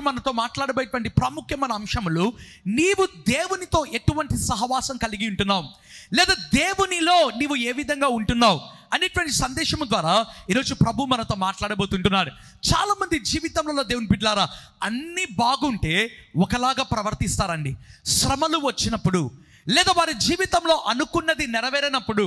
మనతో మాట్లాడబోయేటువంటి ప్రాముఖ్యమైన అంశములు, నీవు దేవునితో ఎటువంటి సహవాసం కలిగి ఉంటున్నావు, లేదా దేవునిలో నీవు ఏ విధంగా ఉంటున్నావు అనేటువంటి సందేశము ద్వారా ఈరోజు ప్రభు మనతో మాట్లాడబోతుంటున్నాడు. చాలామంది జీవితంలో దేవుని బిడ్డలారా అన్నీ బాగుంటే ఒకలాగా ప్రవర్తిస్తారండి. శ్రమలు వచ్చినప్పుడు, లేదా వారి జీవితంలో అనుకున్నది నెరవేరినప్పుడు,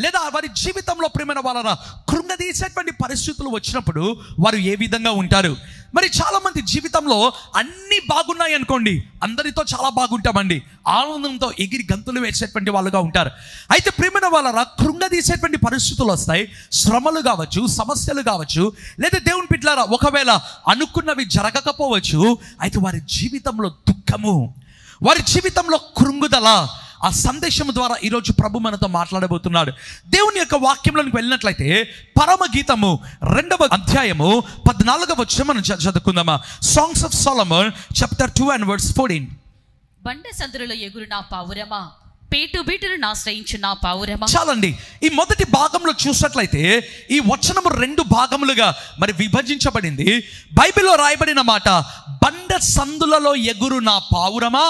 లేదా వారి జీవితంలో ప్రేమైన వాళ్ళ కృంగదీసేటువంటి పరిస్థితులు వచ్చినప్పుడు వారు ఏ విధంగా ఉంటారు? మరి చాలామంది జీవితంలో అన్నీ బాగున్నాయి అనుకోండి, అందరితో చాలా బాగుంటామండి, ఆనందంతో ఎగిరి గంతులు వేసేటువంటి వాళ్ళుగా ఉంటారు. అయితే ప్రేమైన వాళ్ళ కృంగదీసేటువంటి పరిస్థితులు వస్తాయి. శ్రమలు కావచ్చు, సమస్యలు కావచ్చు, లేదా దేవుని బిడ్డలారా ఒకవేళ అనుకున్నవి జరగకపోవచ్చు. అయితే వారి జీవితంలో దుఃఖము, వారి జీవితంలో కృంగుదల, ఆ సందేశం ద్వారా ఈరోజు ప్రభు మనతో మాట్లాడబోతున్నాడు. దేవుని యొక్క వాక్యంలోకి వెళ్ళినట్లయితే పరమగీతము 2వ అధ్యాయము 14వ వచనం మనం చదువుకుందామా. Songs of Solomon chapter 2 and verse 14. బండ సందులలో ఎగురు నా పావురమా, పేటు బీటును ఆశ్రయించు నా పావురమా. చాలండి. ఈ మొదటి భాగంలో చూసినట్లయితే ఈ వచనము 2 భాగములుగా మరి విభజించబడింది. బైబిల్లో రాయబడిన మాట, బండ సందులలో ఎగురు నా పావురమా,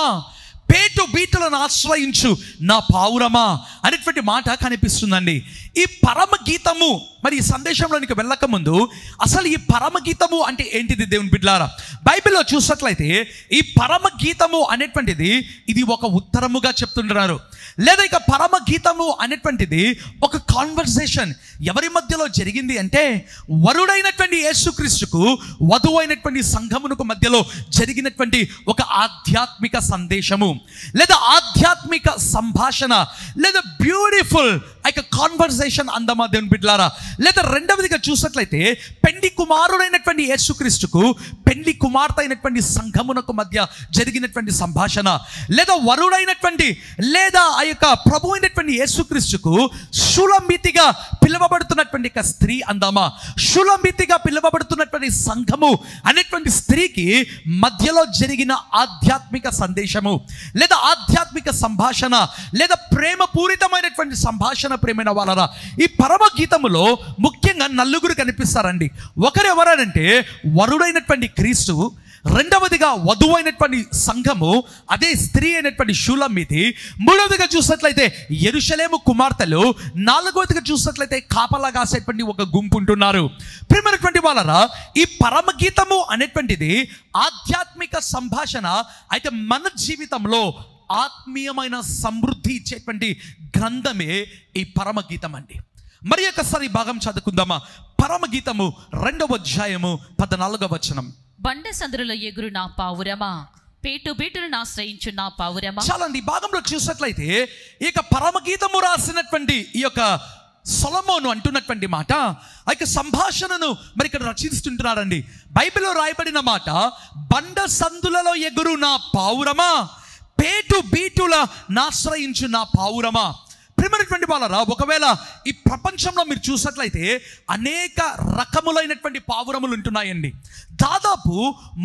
పేటు బీటులను ఆశ్రయించు నా పావురమా అనేటువంటి మాట కనిపిస్తుందండి. ఈ పరమగీతము, మరి ఈ సందేశంలోనికి వెళ్ళక ముందు అసలు ఈ పరమగీతము అంటే ఏంటిది దేవుని బిడ్డలారా? బైబిల్లో చూసినట్లయితే ఈ పరమగీతము అనేటువంటిది ఇది ఒక ఉత్తరముగా చెప్తుంటున్నారు, లేదా ఇక పరమగీతము అనేటువంటిది ఒక కాన్వర్సేషన్ ఎవరి మధ్యలో జరిగింది అంటే వరుడైనటువంటి యేసుక్రీస్తుకు వధువు అయినటువంటి సంఘమునకు మధ్యలో జరిగినటువంటి ఒక ఆధ్యాత్మిక సందేశము, లేదా ఆధ్యాత్మిక సంభాషణ, లేదా బ్యూటిఫుల్ ఒక కాన్వర్సేషన్ అందమా దేవుని బిడ్డలారా. లేదా రెండవదిగా చూసినట్లయితే పెండి కుమారుడైనటువంటి యేసుక్రీస్తుకు పెండి కుమార్తె అయినటువంటి సంఘమునకు మధ్య జరిగినటువంటి సంభాషణ, లేదా వరుడైనటువంటి లేదా ఆ యొక్క ప్రభు అయినటువంటి యేసుక్రీస్తుకు షులమితిగా పిలువబడుతున్నటువంటి ఒక స్త్రీ అందామా, షులమితిగా పిలువబడుతున్నటువంటి సంఘము అనేటువంటి స్త్రీకి మధ్యలో జరిగిన ఆధ్యాత్మిక సందేశము, లేదా ఆధ్యాత్మిక సంభాషణ, లేదా ప్రేమపూరితమైనటువంటి సంభాషణ. ప్రేమైన వాళ్ళరా, ఈ పరమగీతములో ముఖ్యంగా నలుగురు కనిపిస్తారండి. ఒకరెవరంటే వరుడైనటువంటి క్రీస్తు, రెండవదిగా వధువు అయినటువంటి సంఘము, అదే స్త్రీ అయినటువంటి షూలమితి, మూడవదిగా చూసినట్లయితే యెరూషలేము కుమార్తెలు, నాలుగవదిగా చూసినట్లయితే కాపలా కాసేటువంటి ఒక గుంపు ఉంటున్నారు. ప్రియమైనటువంటి వాళ్ళరా, ఈ పరమగీతము అనేటువంటిది ఆధ్యాత్మిక సంభాషణ. అయితే మన జీవితంలో ఆత్మీయమైన సమృద్ధి ఇచ్చేటువంటి గ్రంథమే ఈ పరమగీతం అండి. మరి ఒకసారి ఈ భాగం చదువుకుందామా. పరమగీతము 2వ అధ్యాయము 14వ వచనం. బండ సందులలో ఎగురు నా పావురమా, పేటు బీటును ఆశ్రయించు నా పావురమా. చాలండి. ఈ భాగంలో చూసినట్లయితే ఈ యొక్క పరమగీతము రాసినటువంటి ఈ యొక్క సొలొమోను అంటున్నటువంటి మాట, ఆ యొక్క సంభాషణను మరి ఇక్కడ రచిస్తుంటున్నారండి. బైబిల్లో రాయబడిన మాట, బండ సందులలో ఎగురు నా పావురమా, పేటు బీటుల నాశ్రయించు నా పావురమా. ప్రియమైనటువంటి వాళ్ళరా, ఒకవేళ ఈ ప్రపంచంలో మీరు చూసినట్లయితే అనేక రకములైనటువంటి పావురములు ఉంటున్నాయండి. దాదాపు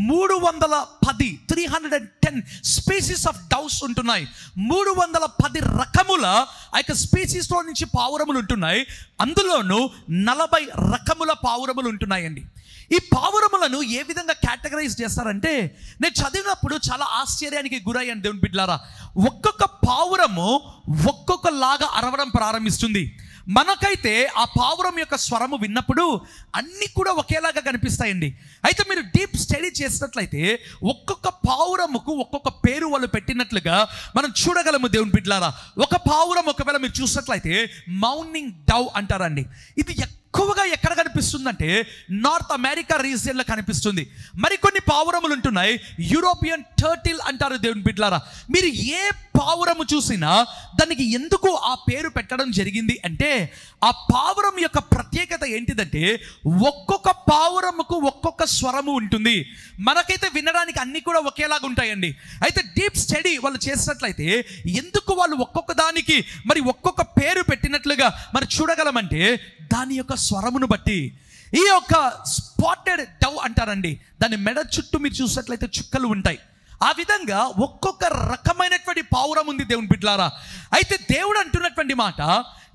310 స్పీసీస్ ఆఫ్ డౌస్ ఉంటున్నాయి. 310 రకముల ఆ యొక్క స్పీసీస్లో నుంచి పావురములు ఉంటున్నాయి. అందులోనూ 40 రకముల పావురములు ఉంటున్నాయండి. ఈ పావురములను ఏ విధంగా కేటగరైజ్ చేస్తారంటే, నేను చదివినప్పుడు చాలా ఆశ్చర్యానికి గురయ్యాను దేవుని బిడ్డలారా. ఒక్కొక్క పావురము ఒక్కొక్కలాగా అరవడం ప్రారంభిస్తుంది. మనకైతే ఆ పావురం యొక్క స్వరము విన్నప్పుడు అన్నీ కూడా ఒకేలాగా కనిపిస్తాయండి. అయితే మీరు డీప్ స్టడీ చేసినట్లయితే ఒక్కొక్క పావురముకు ఒక్కొక్క పేరు వాళ్ళు పెట్టినట్లుగా మనం చూడగలము దేవుని బిడ్డలారా. ఒక పావురం ఒకవేళ మీరు చూసినట్లయితే మౌర్నింగ్ డవ్ అంటారండి. ఇది ఎక్కువగా ఎక్కడ కనిపిస్తుందంటే నార్త్ అమెరికా రీజియన్లో కనిపిస్తుంది. మరికొన్ని పావురములు ఉంటున్నాయి, యూరోపియన్ టర్టిల్ అంటారు దేవుని బిడ్డలారా. మీరు ఏ పావురము చూసినా దానికి ఎందుకు ఆ పేరు పెట్టడం జరిగింది అంటే, ఆ పావురం యొక్క ప్రత్యేకత ఏంటిదంటే ఒక్కొక్క పావురముకు ఒక్కొక్క స్వరము ఉంటుంది. మనకైతే వినడానికి అన్ని కూడా ఒకేలాగా ఉంటాయండి. అయితే డీప్ స్టడీ వాళ్ళు చేసినట్లయితే ఎందుకు వాళ్ళు ఒక్కొక్క దానికి మరి ఒక్కొక్క పేరు పెట్టినట్లుగా మరి చూడగలమంటే దాని యొక్క స్వరమును బట్టి. ఈ యొక్క స్పాటెడ్ డవ్ అంటారండి, దాని మెడ చుట్టూ మీరు చూసినట్లయితే చుక్కలు ఉంటాయి. ఆ విధంగా ఒక్కొక్క రకమైనటువంటి పావురం ఉంది దేవుని బిడ్డలారా. అయితే దేవుడు అంటున్నటువంటి మాట,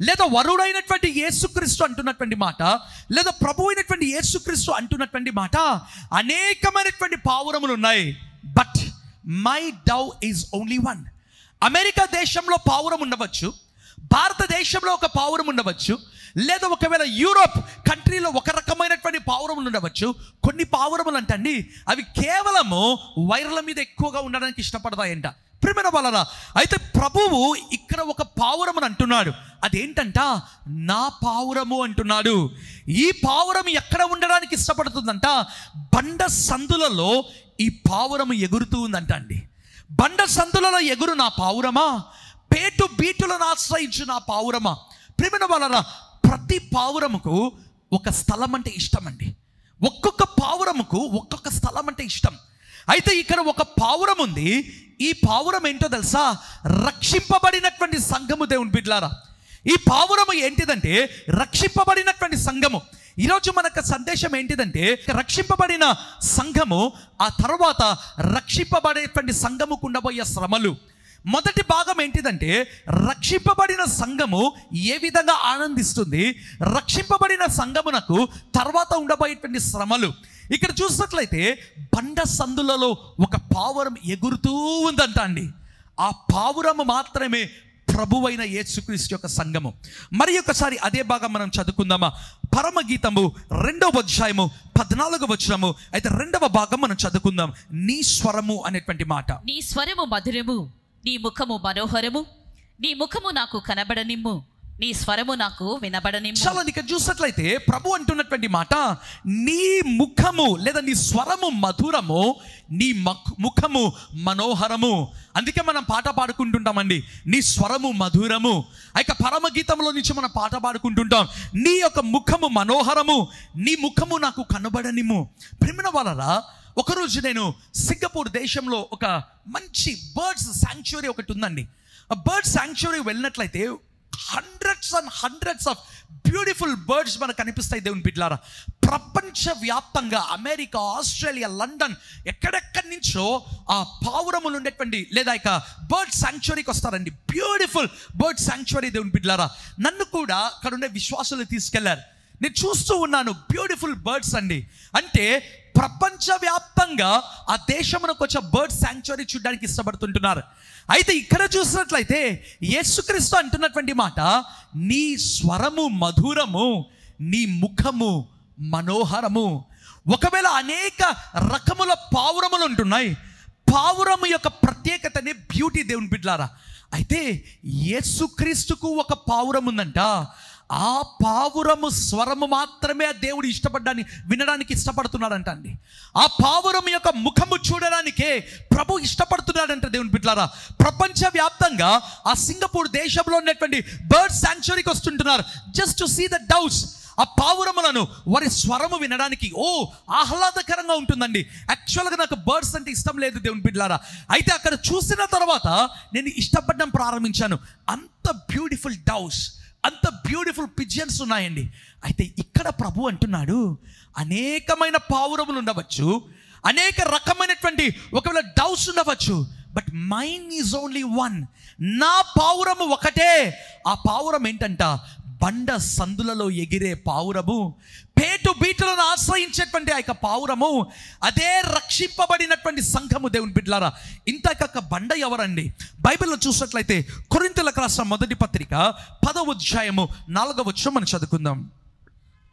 లేదా వరుడైనటువంటి యేసుక్రీస్తు అంటున్నటువంటి మాట, లేదా ప్రభు అయినటువంటి యేసుక్రీస్తు అంటున్నటువంటి మాట, అనేకమైనటువంటి పావురములు ఉన్నాయి. But my Dove is only one. America దేశంలో పావురం ఉండవచ్చు, భారతదేశంలో ఒక పావురం ఉండవచ్చు, లేదా ఒకవేళ యూరోప్ కంట్రీలో ఒక రకమైనటువంటి పావురములు ఉండవచ్చు. కొన్ని పావురములు అంటండి అవి కేవలము వైర్ల మీద ఎక్కువగా ఉండడానికి ఇష్టపడతాయంట. ప్రియమైన వాళ్ళరా, అయితే ప్రభువు ఇక్కడ ఒక పావురమును అంటున్నాడు. అదేంటంట? నా పావురము అంటున్నాడు. ఈ పావురం ఎక్కడ ఉండడానికి ఇష్టపడుతుందంట? బండ సందులలో ఈ పావురము ఎగురుతూ ఉందంట అండి. బండ సందులలో ఎగురు నా పావురమా, పేటు బీటులను ఆశ్రయించు నా పావురమా. ప్రియమైన వాళ్ళరా, ప్రతి పావురముకు ఒక స్థలం అంటే ఇష్టం అండి. ఒక్కొక్క పావురముకు ఒక్కొక్క స్థలం అంటే ఇష్టం. అయితే ఇక్కడ ఒక పావురం ఉంది. ఈ పావురం ఏంటో తెలుసా? రక్షింపబడినటువంటి సంఘము, దేవుని బిడ్డలారా. ఈ పావురము ఏంటిదంటే రక్షింపబడినటువంటి సంఘము. ఈరోజు మనకు సందేశం ఏంటిదంటే రక్షింపబడిన సంఘము, ఆ తర్వాత రక్షింపబడేటువంటి సంఘముకు ఉండబోయే శ్రమలు. మొదటి భాగం ఏంటిదంటే రక్షింపబడిన సంఘము ఏ విధంగా ఆనందిస్తుంది, రక్షింపబడిన సంఘమునకు తర్వాత ఉండబోయేటువంటి శ్రమలు. ఇక్కడ చూసినట్లయితే బండ సందులలో ఒక పావురం ఎగురుతూ ఉందంట అండి. ఆ పావురము మాత్రమే ప్రభువైన యేసుక్రీస్తు యొక్క సంఘము. మరి ఒకసారి అదే భాగం మనం చదువుకుందామా? పరమగీతము 2వ అధ్యాయము 14వ వచనము. అయితే 2వ భాగం మనం చదువుకుందాం. నీ స్వరము అనేటువంటి మాట. నీ స్వరము మధురము, నీ ముఖము మనోహరము, నీ ముఖము నాకు కనబడనిమ్ము, నీ స్వరము నాకు వినబడనిమ్ము. చాలా ఇక్కడ చూసినట్లయితే ప్రభు అంటున్నటువంటి మాట, నీ ముఖము లేదా నీ స్వరము మధురము, నీ ముఖము మనోహరము. అందుకే మనం పాట పాడుకుంటుంటామండి, నీ స్వరము మధురము. ఇక పరమగీతంలో నుంచి మనం పాట పాడుకుంటుంటాం, నీ యొక్క ముఖము మనోహరము, నీ ముఖము నాకు కనబడనిమ్ము. ప్రేమ వాళ్ళరా, ఒకరోజు నేను సింగపూర్ దేశంలో ఒక మంచి బర్డ్స్ శాంక్చురీ ఒకటి ఉందండి. ఆ బర్డ్ శాంక్చురీ వెళ్ళినట్లయితే hundreds and hundreds of beautiful birds మనకు కనిపిస్తాయి. దేవుని బిడ్డలారా, ప్రపంచవ్యాప్తంగా అమెరికా, ఆస్ట్రేలియా, లండన్, ఎక్కడెక్కడి నుంచో ఆ పావురములు ఉండేటువంటి లేదా ఇక బర్డ్ శాంక్చురీకి వస్తారండి. Beautiful bird sanctuary. దేవుని బిడ్డలారా, నన్ను కూడా అక్కడ ఉండే విశ్వాసులు తీసుకెళ్లారు. నేను చూస్తూ ఉన్నాను, బ్యూటిఫుల్ బర్డ్స్ అండి. అంటే ప్రపంచవ్యాప్తంగా ఆ దేశమునకు వచ్చే బర్డ్ శాంక్చురీ చూడడానికి ఇష్టపడుతుంటున్నారు. అయితే ఇక్కడ చూసినట్లయితే యేసుక్రీస్తు అంటున్నటువంటి మాట, నీ స్వరము మధురము, నీ ముఖము మనోహరము. ఒకవేళ అనేక రకముల పావురములు ఉంటున్నాయి. పావురము యొక్క ప్రత్యేకతనే బ్యూటీ, దేవుని బిడ్డలారా. అయితే యేసుక్రీస్తుకు ఒక పావురం ఉందంట. ఆ పావురము స్వరము మాత్రమే దేవుడు ఇష్టపడ్డాన్ని వినడానికి ఇష్టపడుతున్నాడంట అండి. ఆ పావురము యొక్క ముఖము చూడడానికే ప్రభు ఇష్టపడుతున్నాడంట. దేవుని బిడ్డలారా, ప్రపంచవ్యాప్తంగా ఆ సింగపూర్ దేశంలో ఉన్నటువంటి బర్డ్ శాంక్చురీకి వస్తుంటున్నారు just to see the doves. ఆ పావురములను వారి స్వరము వినడానికి ఆహ్లాదకరంగా ఉంటుందండి. యాక్చువల్గా నాకు బర్డ్స్ అంటే ఇష్టం లేదు దేవుని బిడ్డలారా. అయితే అక్కడ చూసిన తర్వాత నేను ఇష్టపడడం ప్రారంభించాను. అంత బ్యూటిఫుల్ డౌస్, అంత బ్యూటిఫుల్ పిజన్స్ ఉన్నాయండి. అయితే ఇక్కడ ప్రభు అంటున్నాడు, అనేకమైన పావురములు ఉండవచ్చు, అనేక రకమైనటువంటి ఒకవేళ డౌస్ ఉండవచ్చు, but mine is only one. నా పావురము ఒకటే. ఆ పావురం ఏంటంట? బండ సందులలో ఎగిరే పావురము, పేటు బీటులను ఆశ్రయించేటువంటి ఆ యొక్క పావురము, అదే రక్షింపబడినటువంటి సంఘము. దేవుని బిడ్డలారా, ఇంతక బండ ఎవరండి? బైబిల్లో చూసినట్లయితే కొరింథీయులకు రాసిన మొదటి పత్రిక 10వ అధ్యాయము 4వ వచనం మనం చదువుకుందాం.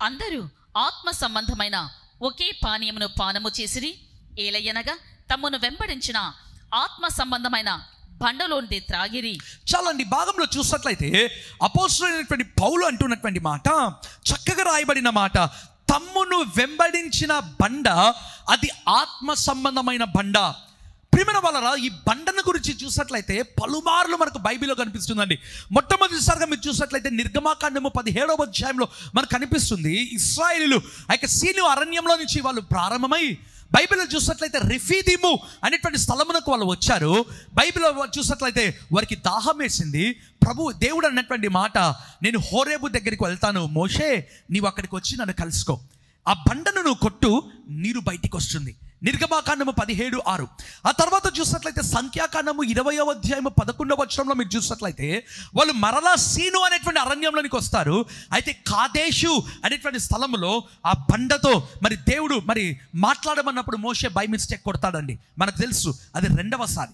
అందరూ ఆత్మ సంబంధమైన ఒకే పానీయమును పానము చేసిరి, ఏలయనగా తమను వెంబడించిన ఆత్మ సంబంధమైన బండలోనిది త్రాగిరి. చాలండి, భాగంలో చూసినట్లయితే అపోస్తలుడైనటువంటి పౌలు అంటున్నటువంటి మాట చక్కగా రాయబడిన మాట. తమ్మును వెంబడించిన బండ అది ఆత్మ సంబంధమైన బండ. ప్రియమైన వాళ్ళరా, ఈ బండను గురించి చూసినట్లయితే పలుమార్లు మనకు బైబిల్లో కనిపిస్తుందండి. మొట్టమొదటిసారిగా మీరు చూసినట్లయితే నిర్గమాకాండము 17వ అధ్యాయంలో మనకు కనిపిస్తుంది. ఇశ్రాయేలీయులు ఆ యొక్క సీను అరణ్యంలో నుంచి వాళ్ళు ప్రారంభమై బైబిల్లో చూసినట్లయితే రెఫీదీము అనేటువంటి స్థలమునకు వాళ్ళు వచ్చారు. బైబిల్లో చూసినట్లయితే వారికి దాహం వేసింది. ప్రభు దేవుడు అన్నటువంటి మాట, నేను హోరేబు దగ్గరికి వెళ్తాను, మోషే నీవు అక్కడికి వచ్చి నన్ను కలుసుకో, ఆ బండను నువ్వు కొట్టు, నీరు బయటికి వస్తుంది. నిర్గమాకాండము 17:6. ఆ తర్వాత చూసినట్లయితే సంఖ్యాకాండము 20వ అధ్యాయము 11వ వచనంలో మీరు చూసినట్లయితే వాళ్ళు మరలా సీను అనేటువంటి అరణ్యంలోనికి వస్తారు. అయితే కాదేశు అనేటువంటి స్థలములో ఆ బండతో మరి దేవుడు మరి మాట్లాడమన్నప్పుడు మోషే బై మిస్టేక్ కొడతాడండి, మనకు తెలుసు, అది రెండవసారి.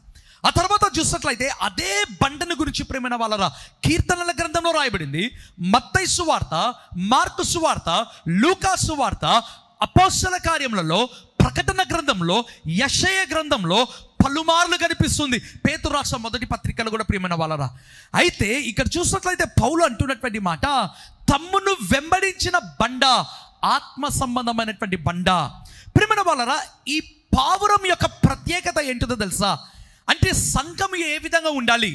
ఆ తర్వాత చూసినట్లయితే అదే బండను గురించి ప్రేమైన వాళ్ళరా కీర్తనల గ్రంథంలో రాయబడింది. మత్తయి సువార్త, మార్కు సువార్త, లూకా సువార్త, అపోస్తల కార్యములలో, ప్రకటన గ్రంథంలో, యెషయా గ్రంథంలో పలుమార్లు కనిపిస్తుంది. పేతురు రాసిన మొదటి పత్రికలు కూడా ప్రియమైన వాళ్ళరా. అయితే ఇక్కడ చూసినట్లయితే పౌలు అంటున్నటువంటి మాట, తమ్మును వెంబడించిన బండ ఆత్మ సంబంధమైనటువంటి బండ. ప్రియమైన వాళ్ళరా, ఈ పావురం యొక్క ప్రత్యేకత ఏంటో తెలుసా? అంటే సంఘము ఏ విధంగా ఉండాలి,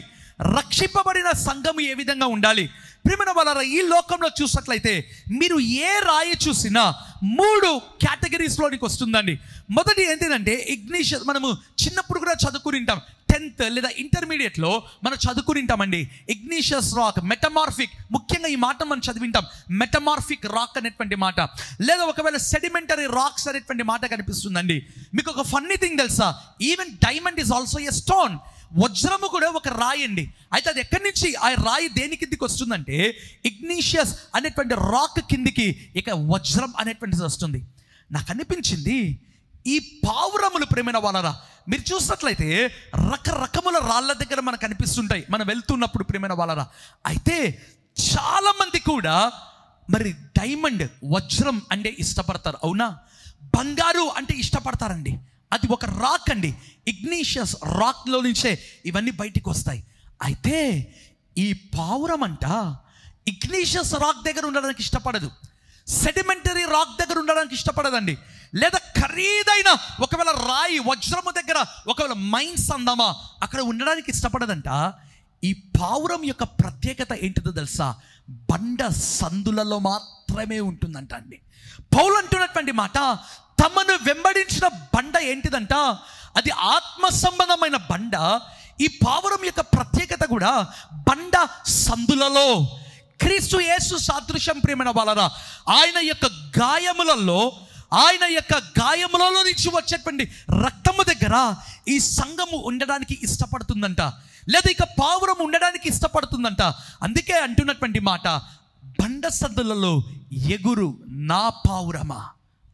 రక్షింపబడిన సంఘము ఏ విధంగా ఉండాలి? ప్రియమైన వాళ్ళారా, ఈ లోకంలో చూసినట్లయితే మీరు ఏ రాయి చూసినా 3 కేటగిరీస్లోనికి వస్తుందండి. మొదటి ఏంటిదంటే ఇగ్నిషియస్. మనము చిన్నప్పుడు కూడా చదువుకుని ఉంటాం, 10th లేదా ఇంటర్మీడియట్లో మనం చదువుకుని ఉంటామండి. ఇగ్నిషియస్ రాక్, మెటమార్ఫిక్, ముఖ్యంగా ఈ మాట మనం చదివింటాం, మెటమార్ఫిక్ రాక్ అనేటువంటి మాట, లేదా ఒకవేళ సెడిమెంటరీ రాక్స్ అనేటువంటి మాట కనిపిస్తుందండి. మీకు ఒక ఫన్నీ థింగ్ తెలుసా? Even diamond is also a stone. వజ్రము కూడా ఒక రాయి అండి. అయితే అది ఎక్కడి నుంచి ఆ రాయి దేని కిందికి వస్తుందంటే ఇగ్నిషియస్ అనేటువంటి రాక్ కిందికి ఇక వజ్రం అనేటువంటిది వస్తుంది. నాకు అనిపించింది ఈ పావురములు ప్రేమైన వాళ్ళరా మీరు చూసినట్లయితే రకరకముల రాళ్ళ దగ్గర మనకు కనిపిస్తుంటాయి మనం వెళ్తున్నప్పుడు ప్రేమైన వాళ్ళరా. అయితే చాలామంది కూడా మరి డైమండ్, వజ్రం అంటే ఇష్టపడతారు, అవునా? బంగారు అంటే ఇష్టపడతారండి. అది ఒక రాక్ అండి, ఇగ్నిషియస్ రాక్లో నుంచే ఇవన్నీ బయటికి వస్తాయి. అయితే ఈ పావురం అంట ఇగ్నిషియస్ రాక్ దగ్గర ఉండడానికి ఇష్టపడదు, సెడిమెంటరీ రాక్ దగ్గర ఉండడానికి ఇష్టపడదండి, లేదా ఖరీదైన ఒకవేళ రాయి వజ్రము దగ్గర ఒకవేళ మైన్స్ అందామా అక్కడ ఉండడానికి ఇష్టపడదంట. ఈ పావురం యొక్క ప్రత్యేకత ఏంటిదో తెలుసా? బండ సందులలో మాత్రమే ఉంటుందంట అండి. పౌలు అంటున్నటువంటి మాట, తమను వెంబడించిన బండ ఏంటిదంట? అది ఆత్మ సంబంధమైన బండ. ఈ పావురం యొక్క ప్రత్యేకత కూడా బండ సందులలో క్రీస్తు యేసు సాదృశ్యం ప్రియమైన వాళ్ళరా. ఆయన యొక్క గాయములలో నుంచి వచ్చేటువంటి రక్తము దగ్గర ఈ సంఘము ఉండడానికి ఇష్టపడుతుందంట, లేదా ఇక పావురం ఉండడానికి ఇష్టపడుతుందంట. అందుకే అంటున్నటువంటి మాట, బండ సందులలో ఎగురు నా పావురమా.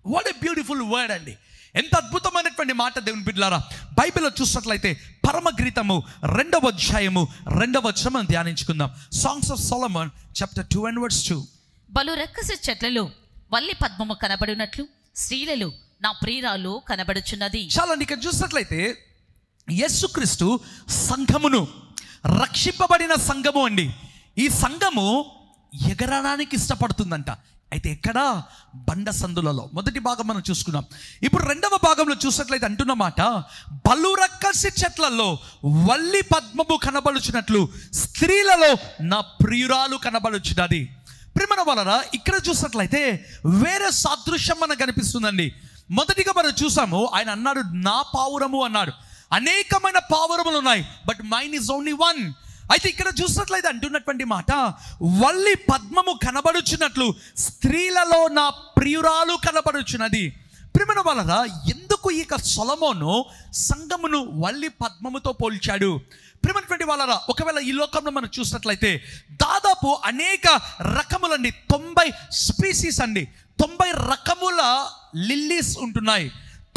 వాట్ ఏ బ్యూటిఫుల్ వర్డ్ అండి, ఎంత అద్భుతమైనటువంటి మాట దేవుని బిడ్డలారా. బైబిల్లో చూసినట్లయితే పరమగీతము 2వ అధ్యాయము 2వ వచనం ధ్యానించుకుందాం. Songs of Solomon chapter 2 and verse 2. బలు రక్కసి చెట్లలో వల్లి పద్మము కనబడినట్లు స్త్రీలలో నా ప్రియురాలు కనబడుచున్నది. చాలా ఇక్కడ చూసినట్లయితే యేసుక్రీస్తు సంఘమును, రక్షింపబడిన సంఘము అండి. ఈ సంఘము ఎగరడానికి ఇష్టపడుతుందంట. అయితే ఎక్కడ? బండ సందులలో. మొదటి భాగం మనం చూసుకున్నాం. ఇప్పుడు 2వ భాగంలో చూసినట్లయితే అంటున్నమాట, బలు రక్కసి చెట్లలో వల్లి పద్మము కనబడుచున్నట్లు స్త్రీలలో నా ప్రియురాలు కనబడుచున్నది. ప్రియమైన వాళ్ళరా, ఇక్కడ చూసినట్లయితే వేరే సాదృశ్యం మనకు కనిపిస్తుందండి. మొదటిగా మనం చూసాము, ఆయన అన్నాడు నా పావురము అన్నాడు. అనేకమైన పావురములు ఉన్నాయి, but mine is only one. అయితే ఇక్కడ చూసినట్లయితే అంటున్నటువంటి మాట, వల్లి పద్మము కనబడుచున్నట్లు స్త్రీలలో నా ప్రియురాలు కనబడుచున్నది. ప్రియమైన వాళ్ళరా, ఎందుకు ఇక సొలొమోను సంఘమును వల్లి పద్మముతో పోల్చాడు? ప్రియమైనటువంటి వాళ్ళరా, ఒకవేళ ఈ లోకంలో మనం చూసినట్లయితే దాదాపు అనేక రకములండి, 90 స్పీసీస్ అండి, 90 రకముల లిల్లీస్ ఉంటున్నాయి,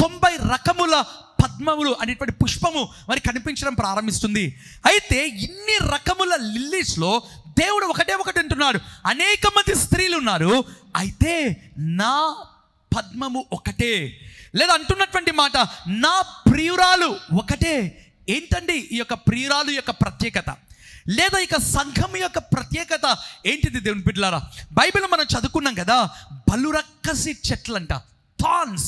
90 రకముల పద్మములు అనేటువంటి పుష్పము మరి కనిపించడం ప్రారంభిస్తుంది. అయితే ఇన్ని రకముల లిల్లీస్లో దేవుడు ఒకటే ఒకటి అంటున్నాడు, అనేక మంది స్త్రీలు ఉన్నారు, అయితే నా పద్మము ఒకటే. లేదా అంటున్నటువంటి మాట, నా ప్రియురాలు ఒకటే. ఏంటండి ఈ యొక్క ప్రియురాలు యొక్క ప్రత్యేకత, లేదా ఇక సంఘం యొక్క ప్రత్యేకత ఏంటిది దేవుని బిడ్డలారా? బైబిల్ మనం చదువుకున్నాం కదా, బలురక్కసి చెట్లంట, థాన్స్,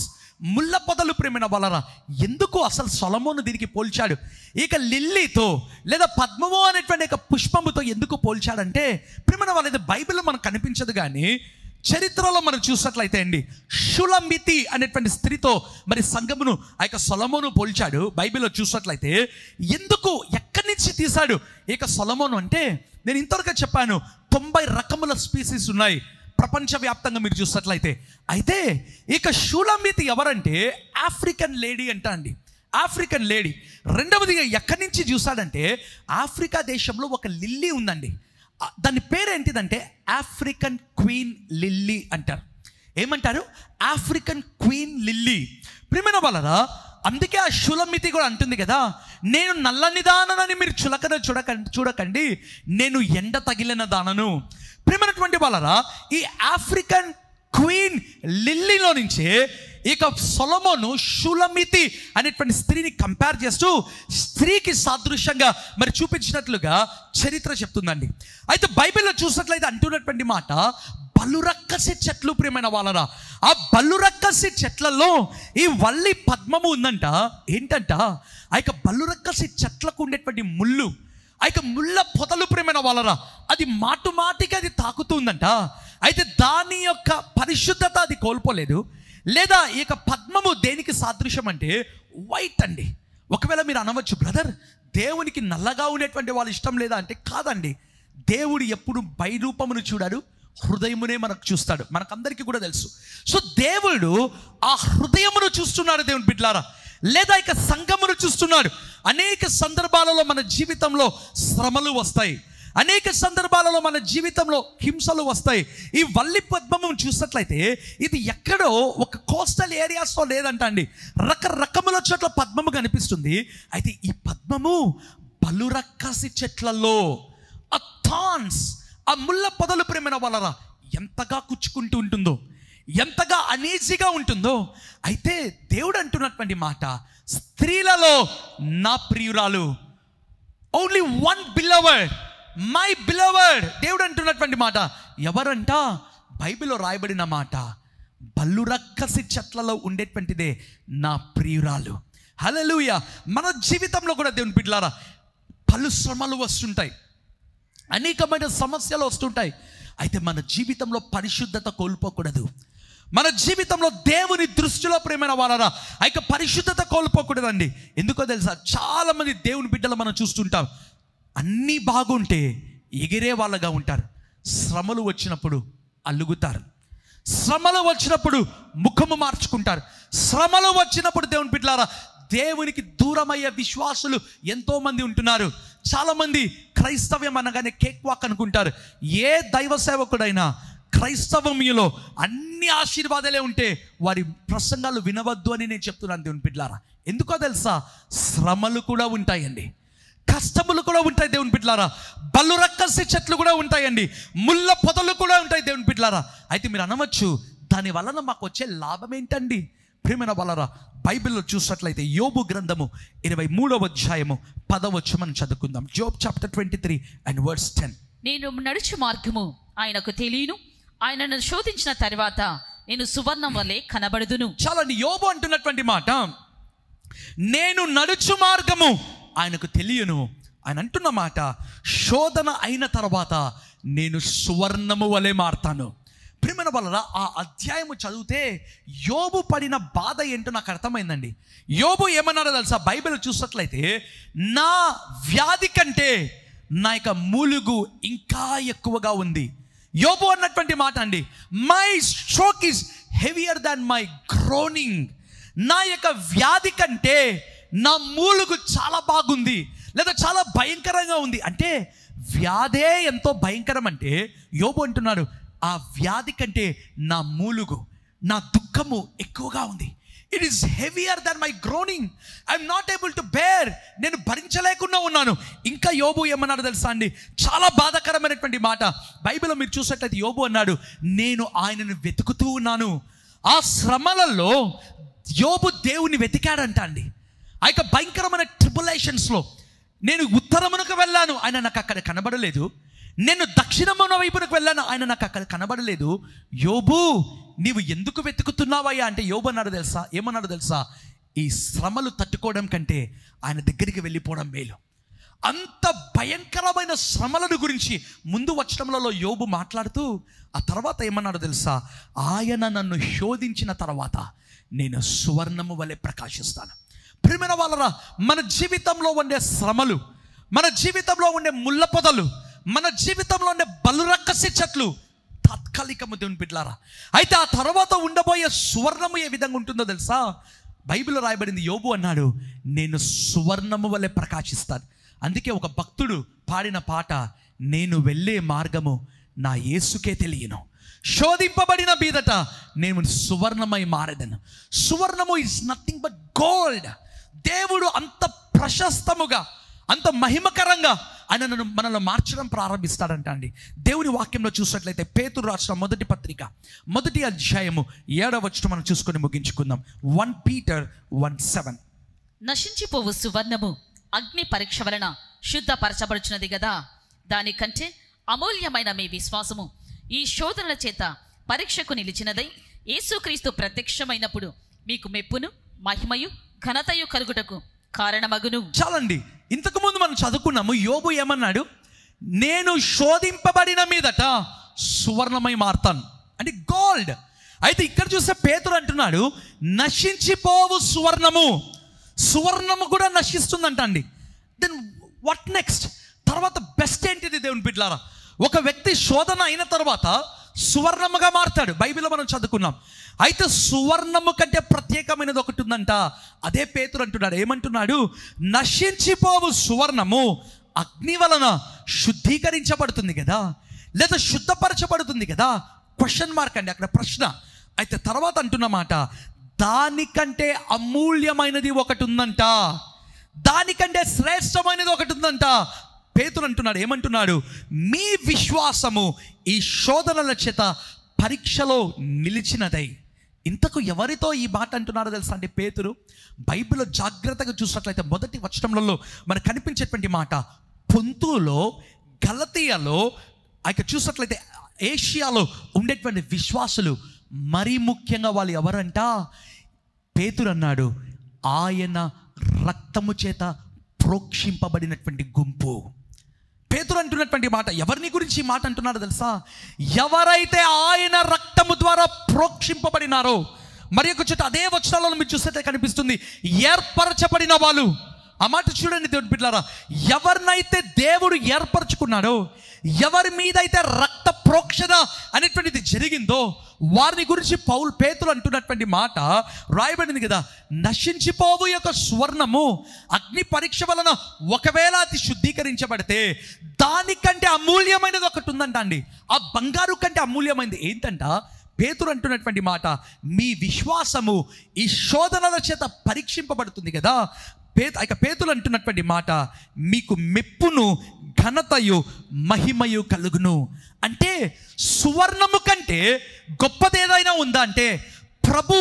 ముళ్ళ పొదలు. ప్రేమైన వాళ్ళరా, ఎందుకు అసలు సొలొమోను దీనికి పోల్చాడు? ఇక లిల్లీతో లేదా పద్మము అనేటువంటి ఒక పుష్పముతో ఎందుకు పోల్చాడంటే, ప్రేమైన వాళ్ళది బైబిల్లో మనకు కనిపించదు, కానీ చరిత్రలో మనం చూసినట్లయితే అండి, షులమితి అనేటువంటి స్త్రీతో మరి సంఘమును ఆ యొక్క సొలొమోను పోల్చాడు. బైబిల్లో చూసినట్లయితే ఎందుకు, ఎక్కడి నుంచి తీశాడు ఇక సొలొమోను అంటే, నేను ఇంతవరకు చెప్పాను 90 రకముల స్పీసీస్ ఉన్నాయి, ప్రపంచవ్యాప్తంగా మీరు చూసినట్లయితే. అయితే ఇక షూలమితి ఎవరంటే ఆఫ్రికన్ లేడీ అంట అండి, ఆఫ్రికన్ లేడీ. రెండవదిగా ఎక్కడి నుంచి చూసాడంటే ఆఫ్రికా దేశంలో ఒక లిల్లీ ఉందండి, దాని పేరు ఏంటిదంటే ఆఫ్రికన్ క్వీన్ లిల్లీ అంటారు. ఏమంటారు? African queen lily. ప్రియమైన వాళ్ళరా, అందుకే ఆ షూలమితి కూడా అంటుంది కదా, నేను నల్లని దానని మీరు చులకన చూడకండి, నేను ఎండ తగిలిన దానను. ప్రియమైనటువంటి వాళ్ళరా, ఈ ఆఫ్రికన్ క్వీన్ లిల్లీలో నుంచే ఇక సొలొమోను షూలమితి అనేటువంటి స్త్రీని కంపేర్ చేస్తూ స్త్రీకి సాదృశ్యంగా మరి చూపించినట్లుగా చరిత్ర చెప్తుందండి. అయితే బైబిల్లో చూసినట్లయితే అంటున్నటువంటి మాట బలురక్కసి చెట్లు. ప్రియమైన వాళ్ళరా, ఆ బలురక్కసి చెట్లలో ఈ వల్లి పద్మము ఉందంట. ఏంటంట? ఆ యొక్క బలురక్కసి చెట్లకు ఉండేటువంటి ముళ్ళు, ఆ యొక్క ముళ్ళ పొదలు ప్రియమైన వాళ్ళరా, అది మాటికి అది తాకుతుందంట. అయితే దాని యొక్క పరిశుద్ధత అది కోల్పోలేదు. లేదా ఈ యొక్క పద్మము దేనికి సాదృశ్యం అంటే వైట్ అండి. ఒకవేళ మీరు అనవచ్చు, బ్రదర్ దేవునికి నల్లగా ఉండేటువంటి వాళ్ళు ఇష్టం లేదా అంటే కాదండి. దేవుడు ఎప్పుడు బై రూపమును చూడాడు, హృదయమునే మనకు చూస్తాడు, మనకందరికీ కూడా తెలుసు. సో దేవుడు ఆ హృదయమును చూస్తున్నాడు దేవుని బిడ్డలారా, లేదా ఇక సంఘమును చూస్తున్నాడు. అనేక సందర్భాలలో మన జీవితంలో శ్రమలు వస్తాయి, అనేక సందర్భాలలో మన జీవితంలో హింసలు వస్తాయి. ఈ వల్లి పద్మము చూసినట్లయితే ఇది ఎక్కడో ఒక కోస్టల్ ఏరియాస్లో లేదంట అండి, రకరకముల చోట్ల పద్మము కనిపిస్తుంది. అయితే ఈ పద్మము బలురక్కసి చెట్లలో ఆ థాన్స్, ఆ ముళ్ళ పొదలు ప్రేమైన వాళ్ళరా ఎంతగా కుచ్చుకుంటూ ఉంటుందో, ఎంతగా అనీజీగా ఉంటుందో. అయితే దేవుడు అంటున్నటువంటి మాట, స్త్రీలలో నా ప్రియురాలు, only one beloved, my beloved. దేవుడు అంటున్నటువంటి మాట ఎవరంట? బైబిల్లో రాయబడిన మాట, బలురక్కసి చెట్లలో ఉండేటువంటిదే నా ప్రియురాలు. హల్లెలూయా. మన జీవితంలో కూడా దేవుని బిడ్డలారా పలు శ్రమలు వస్తుంటాయి, అనేకమైన సమస్యలు వస్తుంటాయి. అయితే మన జీవితంలో పరిశుద్ధత కోల్పోకూడదు. మన జీవితంలో దేవుని దృష్టిలో ప్రేమైన వాళ్ళరా ఆ యొక్క పరిశుద్ధత కోల్పోకూడదండి. ఎందుకో తెలుసా, చాలామంది దేవుని బిడ్డలు మనం చూస్తుంటాం, అన్నీ బాగుంటే ఎగిరే వాళ్ళగా ఉంటారు, శ్రమలు వచ్చినప్పుడు అలుగుతారు, శ్రమలు వచ్చినప్పుడు ముఖము మార్చుకుంటారు, శ్రమలు వచ్చినప్పుడు దేవుని బిడ్డలారా దేవునికి దూరమయ్యే విశ్వాసులు ఎంతోమంది ఉంటున్నారు. చాలామంది క్రైస్తవ్యం అనగానే కేక్ వాక్ అనుకుంటారు. ఏ దైవ సేవకుడైనా క్రైస్తవంలో అన్ని ఆశీర్వాదాలే ఉంటే వారి ప్రసంగాలు వినవద్దు అని నేను చెప్తున్నాను దేవుని బిడ్డలారా. ఎందుకో తెలుసా, శ్రమలు కూడా ఉంటాయండి, కష్టములు కూడా ఉంటాయి దేవుని బిడ్డలారా, బలురక్కసి చెట్లు కూడా ఉంటాయండి, ముళ్ళ పొదలు కూడా ఉంటాయి దేవుని బిడ్డలారా. అయితే మీరు అనవచ్చు, దాని వలన మాకు వచ్చే లాభం ఏంటండి? ప్రియమైన వాళ్ళరా, బైబిల్లో చూసినట్లయితే యోబు గ్రంథము 23వ అధ్యాయము 10వ వచనం చదువుకుందాం. Job chapter 23 and verse 10. నేను నడుచు మార్గము ఆయనకు తెలియను, ఆయనను శోధించిన తర్వాత నేను సువర్ణం వలె కనబడుదును. చాలండి, యోబు అంటున్నటువంటి మాట, నేను నడుచు మార్గము ఆయనకు తెలియను. ఆయన అంటున్న మాట, శోధన అయిన తర్వాత నేను సువర్ణము వలె మారతాను. ప్రియమైన వాళ్ళరా, ఆ అధ్యాయము చదివితే యోబు పడిన బాధ ఏంటో నాకు అర్థమైందండి. యోబు ఏమన్నారో తెలుసా, బైబిల్ చూసినట్లయితే నా వ్యాధి కంటే నా యొక్క మూలుగు ఇంకా ఎక్కువగా ఉంది. యోబు అన్నటువంటి మాట అండి, my stroke is heavier than my groaning. నా యొక్క వ్యాధి కంటే నా మూలుగు చాలా బాగుంది, లేదా చాలా భయంకరంగా ఉంది. అంటే వ్యాధే ఎంతో భయంకరం అంటే యోబు అంటున్నాడు, ఆ వ్యాధి కంటే నా మూలుగు, నా దుఃఖము ఎక్కువగా ఉంది. It is heavier than my groaning, I'm not able to bear. నేను భరించలేకుండా ఉన్నాను. ఇంకా యోబు ఏమన్నాడు తెలుసా అండి, చాలా బాధాకరమైనటువంటి మాట. బైబిల్లో మీరు చూసినట్లయితే యోబు అన్నాడు, నేను ఆయనను వెతుకుతూ ఉన్నాను. ఆ శ్రమలలో యోబు దేవుని వెతికాడంట అండి. ఆ యొక్క భయంకరమైన ట్రిబులేషన్స్లో నేను ఉత్తరమునకు వెళ్ళాను, ఆయన నాకు అక్కడ కనబడలేదు. నేను దక్షిణమున వైపునకు వెళ్ళాను, ఆయన నాకు అక్కడ కనబడలేదు. యోబు నీవు ఎందుకు వెతుకుతున్నావయ్యా అంటే యోబు అన్నాడు తెలుసా, ఏమన్నాడు తెలుసా, ఈ శ్రమలు తట్టుకోవడం కంటే ఆయన దగ్గరికి వెళ్ళిపోవడం మేలు. అంత భయంకరమైన శ్రమలను గురించి ముందు వచనములలో యోబు మాట్లాడుతూ ఆ తర్వాత ఏమన్నాడు తెలుసా, ఆయన నన్ను శోధించిన తర్వాత నేను సువర్ణము వలె ప్రకాశిస్తాను. ప్రియమైన వాళ్ళరా, మన జీవితంలో ఉండే శ్రమలు, మన జీవితంలో ఉండే ముళ్ళ పొదలు, మన జీవితంలో ఉండే బలురక్కసి చెట్లు తాత్కాలికము దేవుని బిడ్డలారా. అయితే ఆ తర్వాత ఉండబోయే సువర్ణము ఏ విధంగా ఉంటుందో తెలుసా? బైబిల్లో రాయబడింది, యోబు అన్నాడు, నేను సువర్ణము వలె ప్రకాశిస్తాను. అందుకే ఒక భక్తుడు పాడిన పాట, నేను వెళ్ళే మార్గము నా యేసుకే తెలియను, శోధింపబడిన మీదట నేను సువర్ణమై మారెదను. సువర్ణము ఇస్ నథింగ్ బట్ గోల్డ్. దేవుడు అంత ప్రశస్తముగా, అంత మహిమకరంగా ఆయన మనల్ని మార్చడం ప్రారంభిస్తాడంట అండి. దేవుని వాక్యంలో చూసినట్లయితే పేతురు రాసిన మొదటి పత్రిక 1వ అధ్యాయము 7వ వచనం మనం చూసుకొని ముగించుకుందాం. 1 Peter 1:7. నశించిపోవు సువర్ణము అగ్ని పరీక్ష వలన శుద్ధపరచబడుచున్నది గదా, దానికంటే అమూల్యమైన మీ విశ్వాసము ఈ శోధనల చేత పరీక్షకు నిలిచినదై యేసుక్రీస్తు ప్రత్యక్షమైనప్పుడు మీకు మెప్పును మహిమయు ఘనతయు కలుగుటకు కారణమగును. చాలండి, ఇంతకు ముందు మనం చదువుకున్నాము, యోబు ఏమన్నాడు? నేను శోధింపబడిన మీదట సువర్ణమై మారుతాను అంటే గోల్డ్. అయితే ఇక్కడ చూస్తే పేతురు అంటున్నాడు, నశించిపోవు సువర్ణము. సువర్ణము కూడా నశిస్తుందంట అండి. Then what next? తర్వాత బెస్ట్ ఏంటిది దేవుని బిడ్డలారా? ఒక వ్యక్తి శోధన అయిన తర్వాత సువర్ణముగా మారుతాడు. బైబిల్లో మనం చదువుకున్నాం. అయితే సువర్ణము కంటే ప్రత్యేకమైనది ఒకటి ఉందంట. అదే పేతురు అంటున్నాడు. ఏమంటున్నాడు? నశించిపోవు సువర్ణము అగ్ని వలన శుద్ధీకరించబడుతుంది కదా, లేదా శుద్ధపరచబడుతుంది కదా. క్వశ్చన్ మార్క్ అండి అక్కడ, ప్రశ్న. అయితే తర్వాత అంటున్నమాట, దానికంటే అమూల్యమైనది ఒకటి ఉందంట, దానికంటే శ్రేష్టమైనది ఒకటి ఉందంట. పేతురు అంటున్నాడు, ఏమంటున్నాడు? మీ విశ్వాసము ఈ శోధనల చేత పరీక్షలో నిలిచినదై. ఇంతకు ఎవరితో ఈ మాట అంటున్నారో తెలుసా అంటే పేతురు? బైబిల్లో జాగ్రత్తగా చూసినట్లయితే మొదటి వచనంలో మనకు కనిపించేటువంటి మాట, పొంతులో, గలతీయలో, ఇక చూసినట్లయితే ఏషియాలో ఉండేటువంటి విశ్వాసులు, మరీ ముఖ్యంగా వాళ్ళు ఎవరంట? పేతురు అన్నాడు, ఆయన రక్తము చేత ప్రోక్షింపబడినటువంటి గుంపు. పేతురు అంటున్నటువంటి మాట, ఎవరిని గురించి ఈ మాట అంటున్నారో తెలుసా? ఎవరైతే ఆయన రక్తము ద్వారా ప్రోక్షింపబడినారో. మరి ఒక చోట అదే వచనాలలో మీరు చూస్తే కనిపిస్తుంది, ఏర్పరచబడిన వాళ్ళు. ఆ మాట చూడండి దేవుని బిడ్డలారా, ఎవరినైతే దేవుడు ఏర్పరచుకున్నాడో, ఎవరి మీద అయితే రక్త ప్రోక్షణ అనేటువంటిది జరిగిందో, వారిని గురించి పేతురు అంటున్నటువంటి మాట రాయబడింది కదా, నశించిపోవు యొక్క స్వర్ణము అగ్ని పరీక్ష వలన ఒకవేళ అది శుద్ధీకరించబడితే దానికంటే అమూల్యమైనది ఒకటి ఉందంట అండి. ఆ బంగారు కంటే అమూల్యమైనది ఏంటంట? పేతురు అంటున్నటువంటి మాట, మీ విశ్వాసము ఈ శోధనల చేత పరీక్షింపబడుతుంది కదా. పేతురు అంటున్నటువంటి మాట, మీకు మెప్పును ఘనతయు మహిమయు కలుగును. అంటే సువర్ణము కంటే గొప్పదేదైనా ఉందా అంటే, ప్రభు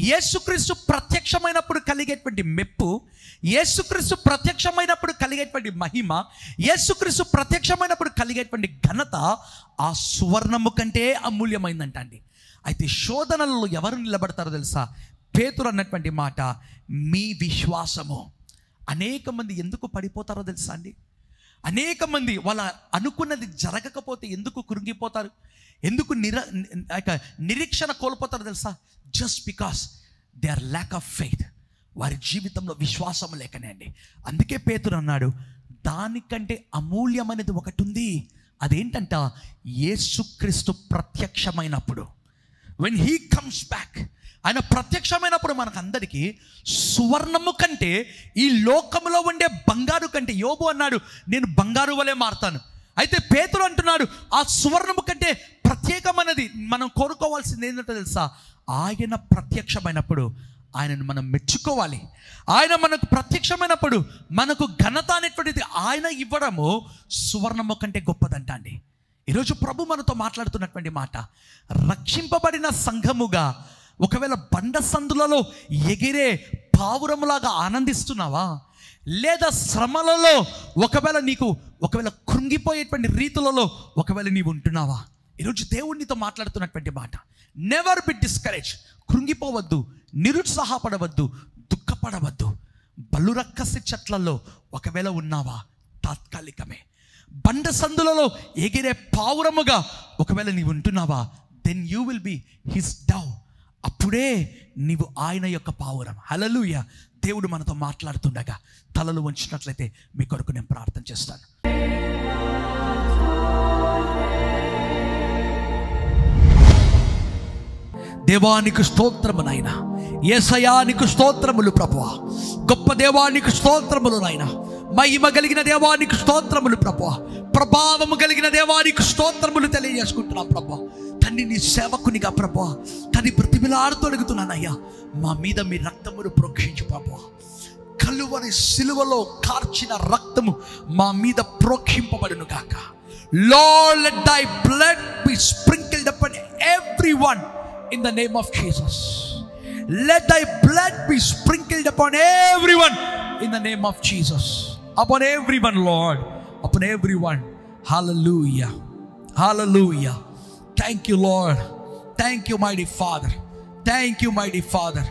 యేసుక్రీస్తు ప్రత్యక్షమైనప్పుడు కలిగేటువంటి మెప్పు, యేసుక్రీస్తు ప్రత్యక్షమైనప్పుడు కలిగేటువంటి మహిమ, యేసుక్రీస్తు ప్రత్యక్షమైనప్పుడు కలిగేటువంటి ఘనత ఆ సువర్ణము కంటే అమూల్యమైందంట అండి. అయితే శోధనలలో ఎవరు నిలబడతారో తెలుసా? పేతురు అన్నటువంటి మాట, మీ విశ్వాసము. అనేక మంది ఎందుకు పడిపోతారో తెలుసా అండి? అనేక మంది వాళ్ళ అనుకున్నది జరగకపోతే ఎందుకు కృంగిపోతారు, ఎందుకు నిరీక్షణ కోల్పోతారో తెలుసా? Just because they are lack of faith. వారి జీవితంలో విశ్వాసం లేకనే అండి. అందుకే పేతురు అన్నాడు, దానికంటే అమూల్యమైనది ఒకటి ఉంది. అదేంటంట? యేసుక్రీస్తు ప్రత్యక్షమైనప్పుడు, వెన్ హీ కమ్స్ బ్యాక్, ఆయన ప్రత్యక్షమైనప్పుడు మనకందరికీ సువర్ణము కంటే, ఈ లోకంలో ఉండే బంగారు కంటే, యోబు అన్నాడు నేను బంగారు వలె మారుతాను. అయితే పేతురు అంటున్నాడు, ఆ సువర్ణము కంటే ప్రత్యేకమైనది మనం కోరుకోవాల్సింది ఏంటంటే తెలుసా? ఆయన ప్రత్యక్షమైనప్పుడు ఆయనను మనం మెచ్చుకోవాలి. ఆయన మనకు ప్రత్యక్షమైనప్పుడు మనకు ఘనత అనేటువంటిది ఆయన ఇవ్వడము సువర్ణము కంటే గొప్పదంట అండి. ఈరోజు ప్రభు మనతో మాట్లాడుతున్నటువంటి మాట, రక్షింపబడిన సంఘముగా ఒకవేళ బండ సందులలో ఎగిరే పావురములాగా ఆనందిస్తున్నావా? లేదా శ్రమలలో ఒకవేళ కృంగిపోయేటువంటి రీతులలో ఒకవేళ నీవు ఉంటున్నావా? ఈరోజు దేవుడినితో మాట్లాడుతున్నటువంటి మాట, నెవర్ బి డిస్కరేజ్. కృంగిపోవద్దు, నిరుత్సాహపడవద్దు, దుఃఖపడవద్దు. బలురక్కసి చెట్లలో ఒకవేళ ఉన్నావా? తాత్కాలికమే. బండ సందులలో ఎగిరే పావురముగా ఒకవేళ నీవు ఉంటున్నావా? Then you will be his dove. అప్పుడే నీవు ఆయన యొక్క పావురం. హల్లెలూయా. దేవుడు మనతో మాట్లాడుతుండగా తలలు వంచినట్లయితే మీ కొరకు నేను ప్రార్థన చేస్తాను. దేవానికి స్తోత్రము నాయన. యేసయ్యానికి స్తోత్రములు ప్రభువా. గొప్ప దేవానికి స్తోత్రములు నాయన. మహిమ కలిగిన దేవానికి స్తోత్రములు ప్రభువా. ప్రభావము కలిగిన దేవానికి స్తోత్రములు తెలియజేసుకుంటున్నాం ప్రభువా. తండ్రి, నీ సేవకునిగా ప్రభువా తండ్రి ప్రతిబిలాడుతూ అడుగుతున్నానయ్యా, మా మీద మీ రక్తమును ప్రోక్షించు ప్రభువా. కలువరి సిలువలో కార్చిన రక్తము మా మీద ప్రోక్షింపబడును గాక. Lord, let thy blood be sprinkled upon everyone in the name of Jesus. Let thy blood be sprinkled upon everyone in the name of Jesus. Upon everyone, Lord. Upon everyone. Hallelujah. Hallelujah. Thank you, Lord. Thank you, mighty Father. Thank you, mighty Father.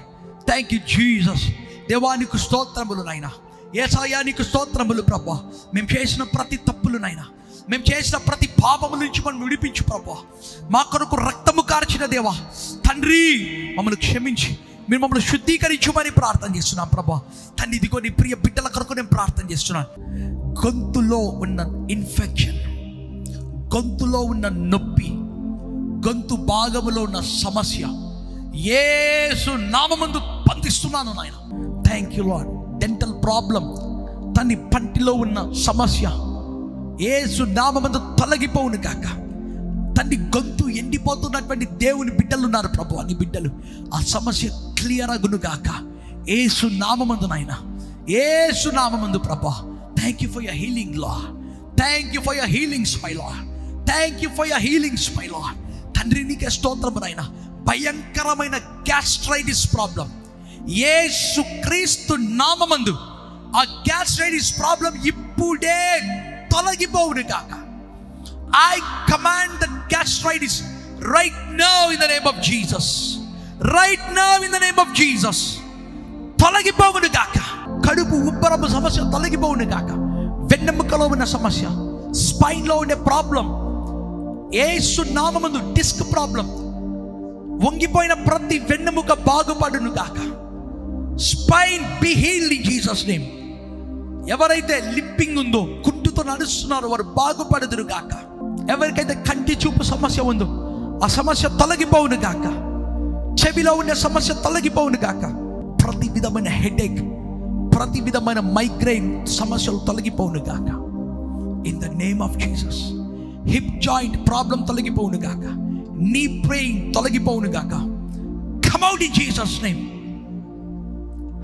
Thank you, Jesus. దేవానికి స్తోత్రములు నాయన. యేసయ్యానికి స్తోత్రములు ప్రభువా. మేము చేసిన ప్రతి తప్పులు నాయన, మేము చేసిన ప్రతి పాపము నుంచి మనం విడిపించు ప్రభువా. మా కొరకు రక్తము కార్చిన దేవా తండ్రి, మమ్మల్ని క్షమించి మీరు మమ్మల్ని శుద్ధీకరించమని ప్రార్థన చేస్తున్నాం ప్రభువా. తండ్రి, ఇదిగో నీ ప్రియ బిడ్డల కొరకు నేను ప్రార్థన చేస్తున్నాను. గొంతులో ఉన్న ఇన్ఫెక్షన్, గొంతులో ఉన్న నొప్పి, గొంతు భాగములో ఉన్న సమస్య యేసు నామమందు బంధిస్తున్నాను నాయన. Thank you lord. Dental problem, తన పంటిలో ఉన్న సమస్య యేసు నామమందు తొలగిపోవును గాక. తండ్రి, గొంతు ఎండిపోతున్నటువంటి దేవుని బిడ్డలు ఉన్నారు ప్రభు, అన్ని బిడ్డలు ఆ సమస్య క్లియర్ అగును గాక యేసు నామమందు నాయన. యేసు నామమందు ప్రభు. Thank you for your healing lord. Thank you for your healings my lord. Thank you for your healings my lord. తండ్రి, నీకే స్తోత్రము నాయన. భయంకరమైన గ్యాస్ట్రైటిస్ ప్రాబ్లం యేసు క్రీస్తు నామమందు ఆ గ్యాస్ట్రైటిస్ ప్రాబ్లం ఇప్పుడే తొలగిపోవును గాక. I command the gastritis right now in the name of Jesus. Right now in the name of Jesus. తొలగిపోవును గాక. కడుపు ఉబ్బరము సమస్య తొలగిపోవును గాక. వెన్నెముకలో ఉన్న సమస్య, స్పైన్లో ఉండే ప్రాబ్లం యేసు నామమందు, డిస్క్ ప్రాబ్లం, వంగిపోయిన ప్రతి వెన్నెముక బాగుపడును గాక. Spine be healed in Jesus name. ఎవరైతే లింపింగ్ ఉందో, కుంటుతో నడుస్తున్నారో వారు బాగుపడుదురు గాక. ఎవరికైతే కంటి చూపు సమస్య ఉందో ఆ సమస్య తొలగిపోవును గాక. చెవిలో ఉండే సమస్య తొలగిపోవును గాక. ప్రతి విధమైన హెడేక్, ప్రతి విధమైన మైగ్రేన్ సమస్యలు తొలగిపోవును గాక in the name of Jesus. Hip joint problem తొలగిపోవును గాక. నీ పెయిన్ తొలగిపోవును గాక. Come out in Jesus name.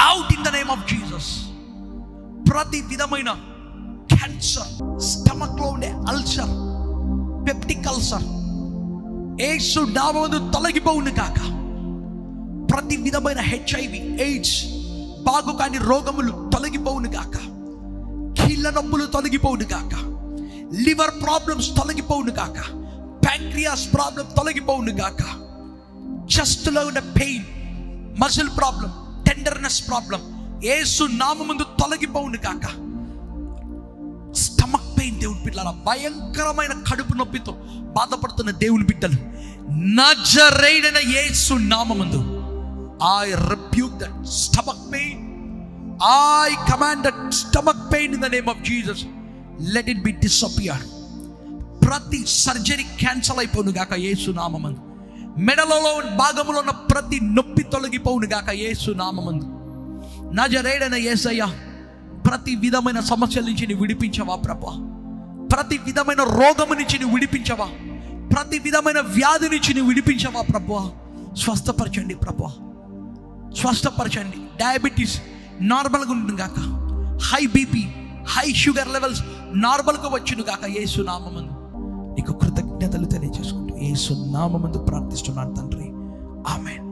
Out in the name of Jesus. ప్రతి విధమైన క్యాన్సర్, స్టమక్ లో ఉండే అల్సర్, పెప్టిక్ అల్సర్ యేసు నామమున తొలగిపోవును గాక. ప్రతి విధమైన HIV, AIDS, బాగు కాని రోగములు తొలగిపోవును గాక. కీళ్ళ నొప్పులు తొలగిపోవును గాక. లివర్ ప్రాబ్లమ్స్ తొలగిపోవును గాక. ప్యాంక్రియాస్ ప్రాబ్లం తొలగిపోవును గాక. చెస్ట్లో ఉన్న pain, muscle problem, tenderness problem యేసు నామమున తొలగిపోవును గాక. స్టమక్ పెయిన్, దేవుని బిడ్డలారా, భయంకరమైన కడుపు నొప్పితో బాధపడుతున్న దేవుని బిడ్డలు, నజరేయుడైన యేసు నామమున I rebuke that stomach pain. I command that stomach pain in the name of Jesus. Let it be disappear. ప్రతి సర్జరీ క్యాన్సల్ అయిపోను గాక యేసు నామమున. మెడలలో భాగములో ఉన్న ప్రతి నొప్పి తొలగిపోవును గాక యేసు నామమున. నజరేయుడైన యేసయ్య, ప్రతి విధమైన సమస్యల నుంచి నీ విడిపించవా ప్రభా. ప్రతి విధమైన రోగము నుంచి నీ విడిపించవా. ప్రతి విధమైన వ్యాధి నుంచి నీ విడిపించవా ప్రభా. స్వస్థపరచండి ప్రభా, స్వస్థపరచండి. డయాబెటీస్ నార్మల్గా ఉంటుంది గాక. High BP, high sugar levels నార్మల్గా వచ్చును గాక యేసు నామమున. నీకు కృతజ్ఞతలు తెలియజేసుకుంటూ యేసు నామమున ప్రార్థిస్తున్నాను తండ్రి. ఆమేన్.